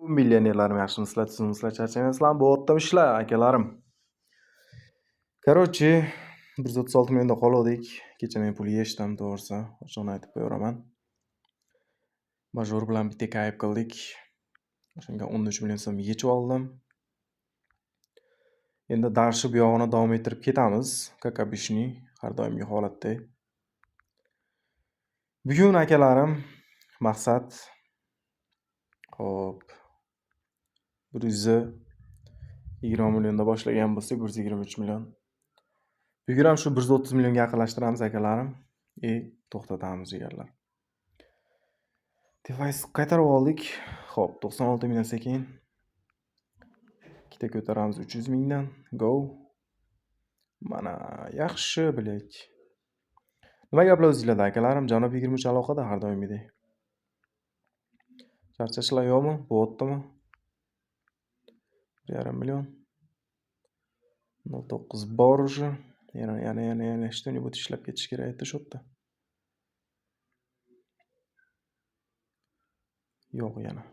Millionerlarim yaxshimisizlar, tuzimsizlar, charchamayapsizlarmi? Bo'vottimi ishlar, akalarim? Короче, 136 millionda qoldik. Kecha men pul yechdim, to'g'risi. Ochig'ini aytib qo'yaman. Major bilan bitta kayf qildik. O'shanga 13 million so'm yechib oldim. Endi darsni bu yog'ini davom ettirib ketamiz. Как обычный, har doimgi holatda. Bugun akalarim maqsad hop 120 millionda boshlagan bo'lsak, 123 million. Bugun ham shu 130 millionga yaqinlashtiramiz akalarim. To'xtatamiz jigarlar. Device qaytarib oldik. Xo'p, 96 million sekin. Ikkita ko'taramiz 300 mingdan. Go. Mana yaxshi, bilek. Nima gaplar o'zingizlarda akalarim? Janob 23 aloqada har doimgidek. Charchashlar yo'qmi? Bo'vottimi? 1,5 million. 09 bor уже. Yana что-нибудь ishlab ketish kerak edi shu yerda. Yo'q yana.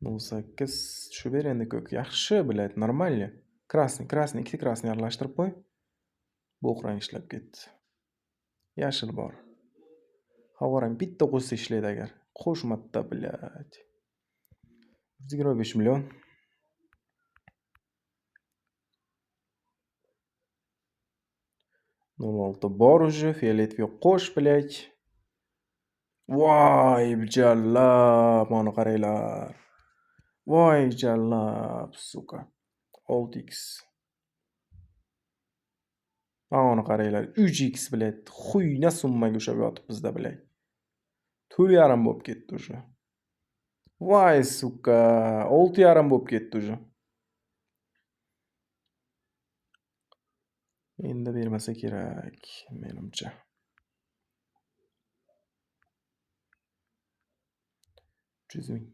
08 tushib ber endi ko'k. Yaxshi, bilet, normalniy. Krasniy, ikkita krasniy aralashtirib qo'y. Bu rang ishlab ketdi. Yashil bor. Havorang bitta qo'shsa ishlaydi agar. Qo'shmatda, bilet. 125 million. olti bor уже, fioletviy qo'sh, bilet. Voy, jallab, mana qaranglar. Voy, jallab, suka. 6x. Mana qaranglar, 3x bilet. Xuyna summaga o'xshab yotib bizda bilet. 4,5 bo'lib ketdi уже. Voy, suka, 6,5 bo'lib ketdi уже. Endi bermasa kerak, menimcha. Ming.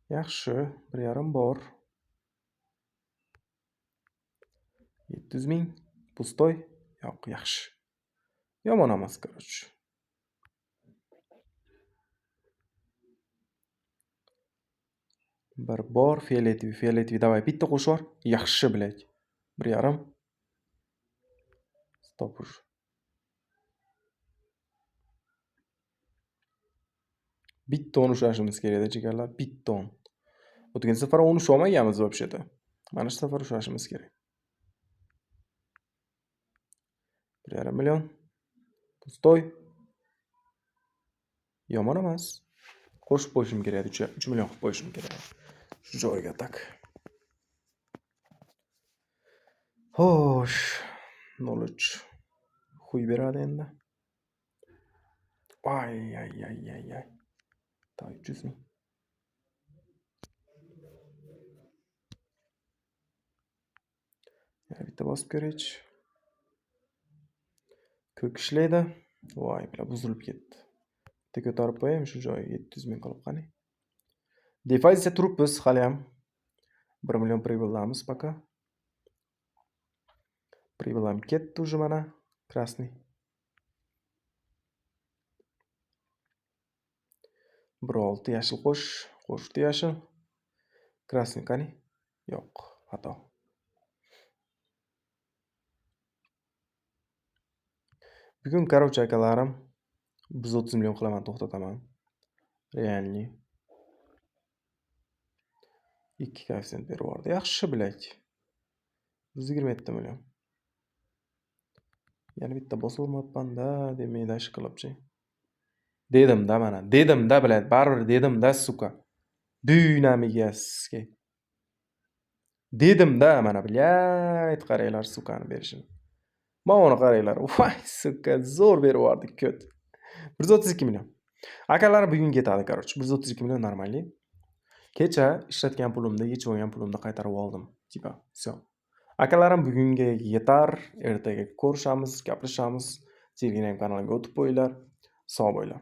Yaxshi, 1,5 bor. 700 ming. Pustoy. Yo'q, yaxshi. Yomon emas, короче. Bir bor, fioletviy, davay, bitta qo'sh bor. Yaxshi, bilet. 1,5. Stop uj. Bitta 10 ushlashimiz kerak edi, jigarlar, bitta 10. O'tgan safar 10 ushlamaganmiz вообще-то. Mana shu safar ushlashimiz kerak. 1,5 million. Pustoy. Yomon emas. Qo'shib qo'yishim kerak edi, 3 million qilib qo'yishim kerak. Shu joyga tak. Xo'sh. 03. Xuy beradi endi. Ay. Ta 300 ming. Yana bitta bosib ko'raychi. Ko'k ishlaydi. Voy, bilan buzilib ketdi. Bitta ko'tarib qo'yayim shu joyga 700 ming qilib qani. Defazda turibmiz hali ham. 1 million pribildamiz пока. Pribыл ham ketdi уже mana. Krasniy. 1,6 yashil qo'shdi yashil. Krasniy qani? Yo'q, xato. Bugun короче akalarim 130 million qilaman, to'xtataman. Realniy. 2 koeffitsient berib yubordi. Yaxshi, bilet. 127 million. Yana bitta bosolmayapman-da, demaydi ish qilibchi. Dedim-da mana. Dedim-da, bilet. Baribir dedim-da, suka. Dynamigasiga. Dedim-da mana, bilet. Qaranglar sukani berishini. Mana qaranglar. Voy, suka, zo'r berib yubordik ko't. 132 million. Akalarim bugun ketadi, короче. 132 million normalniy. Kecha ishlatgan pulimni, yechib olgan pulimni qaytarib oldim. Tipa, всё. Akalarim bugunga yetar. Ertaga ko'rishamiz, gaplashamiz. Telegram kanalimga o'tib qo'yinglar. Sog' bo'linglar.